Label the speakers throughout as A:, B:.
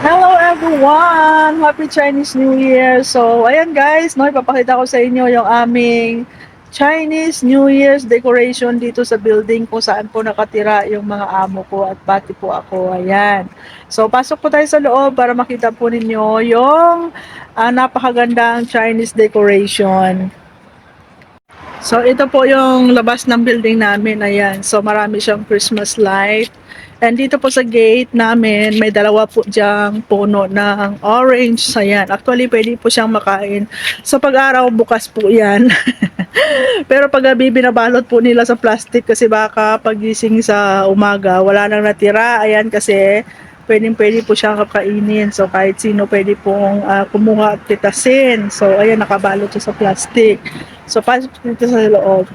A: Hello everyone! Happy Chinese New Year! So, ayan guys, no, ipapakita ko sa inyo yung aming Chinese New Year's decoration dito sa building kung saan po nakatira yung mga amo ko at pati po ako. Ayan. So, pasok po tayo sa loob para makita po ninyo yung napakagandang Chinese decoration. So, ito po yung labas ng building namin. Ayan. So, marami siyang Christmas light. And dito po sa gate namin, may dalawa po diyang puno ng orange. Ayan. Actually, pwede po siyang makain. Sa pag-araw, bukas po yan. Pero pag gabi, binabalot po nila sa plastic kasi baka pagising sa umaga, wala nang natira. Ayan, kasi pwede po siyang kakainin. So, kahit sino pwede pong kumuha at titasin. So, ayan, nakabalot siya sa plastic. So, pasok dito sa loob.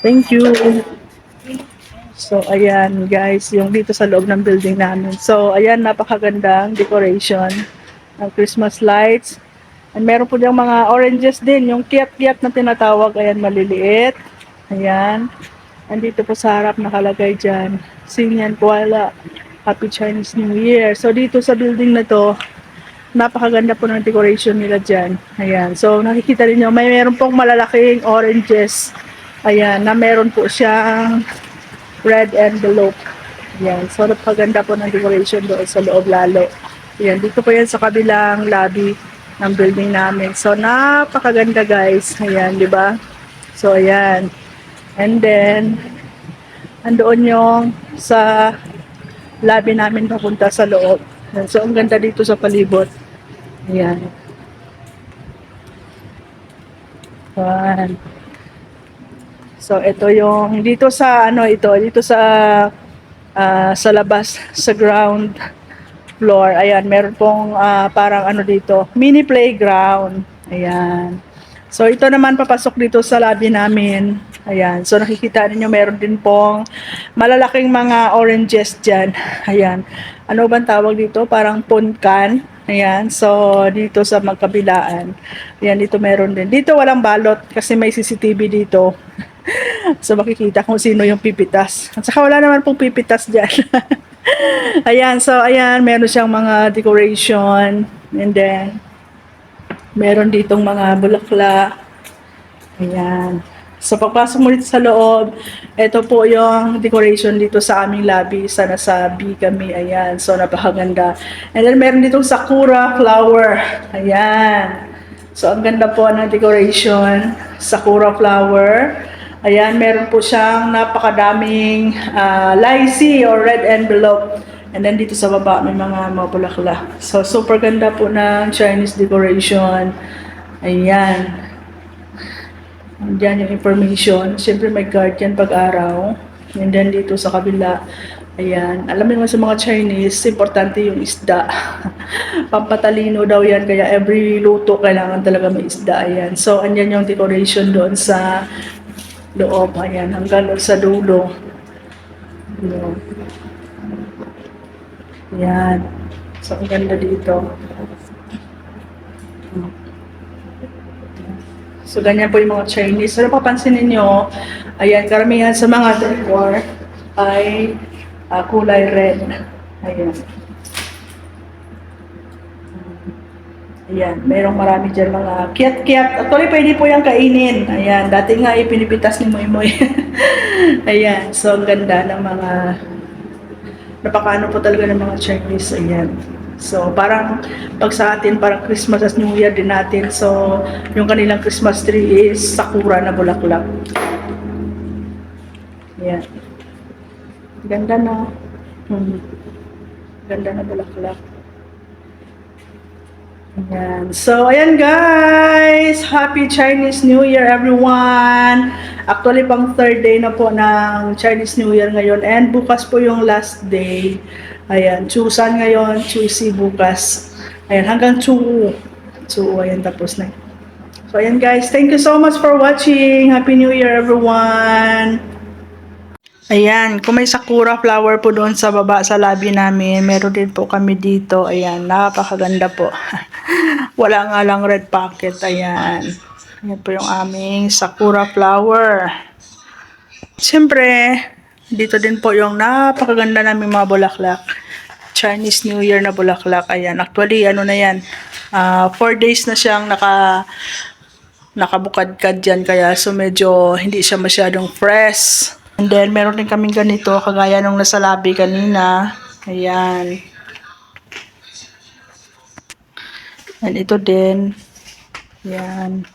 A: Thank you. So, ayan guys, yung dito sa loob ng building namin. So, ayan, napakagandang decoration ng Christmas lights. And meron po diyang mga oranges din, yung kiyat-kiyat na tinatawag, ayan, maliliit. Ayan. Andito po sa harap nakalagay dyan, Singyan Kuala, Happy Chinese New Year. So, dito sa building na to, napakaganda po ng decoration nila dyan. Ayan. So, nakikita rin nyo, meron pong malalaking oranges. Ayan, na meron po siyang red envelope. Yan. So, napaganda po ng decoration doon sa loob lalo. Yan. Dito po yan sa kabilang lobby ng building namin. So, napakaganda guys. Ayan, di ba? So, ayan. And then, andoon yung sa lobby namin papunta sa loob. Yan. So, ang ganda dito sa palibot. Ayan. Ayan. So, ito yung, dito sa, dito sa labas, sa ground floor. Ayan, meron pong parang dito, mini playground. Ayan. So, ito naman papasok dito sa lobby namin. Ayan. So, nakikita niyo meron din pong malalaking mga oranges dyan. Ayan. Ano bang tawag dito? Parang punkan. Ayan. So, dito sa magkabilaan. Ayan, dito meron din. Dito walang balot kasi may CCTV dito. So, makikita kung sino yung pipitas. At saka wala naman pong pipitas dyan. Ayan, so ayan, meron siyang mga decoration. And then, meron ditong mga bulaklak. Ayan. So, pagpasok mo dito sa loob, ito po yung decoration dito sa aming lobby. Sana sa B kami. Ayan. So, napakaganda. And then, meron ditong sakura flower. Ayan. So, ang ganda po ng decoration. Sakura flower. Ayan, meron po siyang napakadaming lychee or red envelope. And then dito sa baba may mga bulaklak. So super ganda po ng Chinese decoration. Ayan. Diyan yung information. Siyempre may guardian pag-araw. And then dito sa kabila, ayan. Alam mo naman sa mga Chinese, importante yung isda. Pampatalino daw yan. Kaya every luto kailangan talaga may isda. Ayan. So, andyan yung decoration doon sa loob. Ayan. Hanggang sa dulo. Ayan. Ayan. So, ang ganda dito. So, ganyan po yung mga Chinese. So, napapansin ninyo, ayan, karamihan sa mga decor ay kulay red. Ayan. Ayan, merong marami dyan mga kiyat-kiyat. Actually, pwede po yung kainin. Ayan, dati nga ipinipitas ni Moy Moy. Ayan, so ang ganda ng mga, napakaano po talaga ng mga Chinese. Ayan. So, parang pag sa atin, parang Christmas as New Year din natin. So, yung kanilang Christmas tree is sakura na bulaklak. Ayan. Ganda na. Ganda na bulaklak. Ayan. So, ayan guys! Happy Chinese New Year everyone! Actually, pang third day na po ng Chinese New Year ngayon. And bukas po yung last day. Ayan, Chusan ngayon, Chusi bukas. Ayan, hanggang Chu. Ayan, tapos na. So, ayan guys, thank you so much for watching. Happy New Year everyone! Ayan, kung may sakura flower po doon sa baba sa lobby namin, meron din po kami dito. Ayan, napakaganda po. Wala nga lang red pocket. Ayan. Ayan po yung aming sakura flower. Siyempre, dito din po yung napakaganda naming mga bulaklak. Chinese New Year na bulaklak. Ayan, actually, ano na yan, 4 days na siyang nakabukadkad dyan, kaya so medyo hindi siya masyadong fresh. And then, meron din kaming ganito, kagaya nung nasa labi kanina. Ayan. And ito din. Ayan.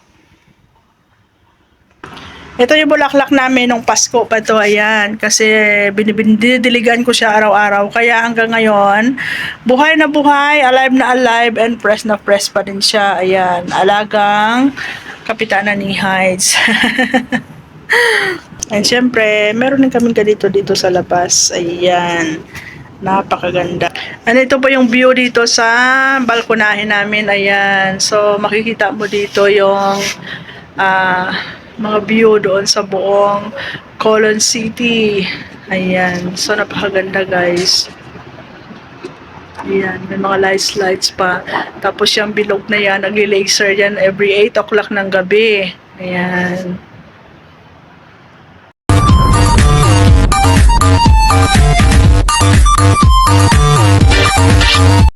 A: Ito yung bulaklak namin nung Pasko pa to, ayan. Kasi dinidiligan ko siya araw-araw. Kaya hanggang ngayon, buhay na alive, and fresh pa din siya. Ayan, alagang Kapitana ni Hides. And syempre, meron din kaming ganito dito sa labas. Ayan. Napakaganda. And ito po yung view dito sa balkonahe namin. Ayan. So, makikita mo dito yung mga view doon sa buong Colon City. Ayan. So, napakaganda guys. Ayan. May mga lights pa. Tapos yung bilog na yan, nag-laser yan every 8 o'clock ng gabi. Ayan.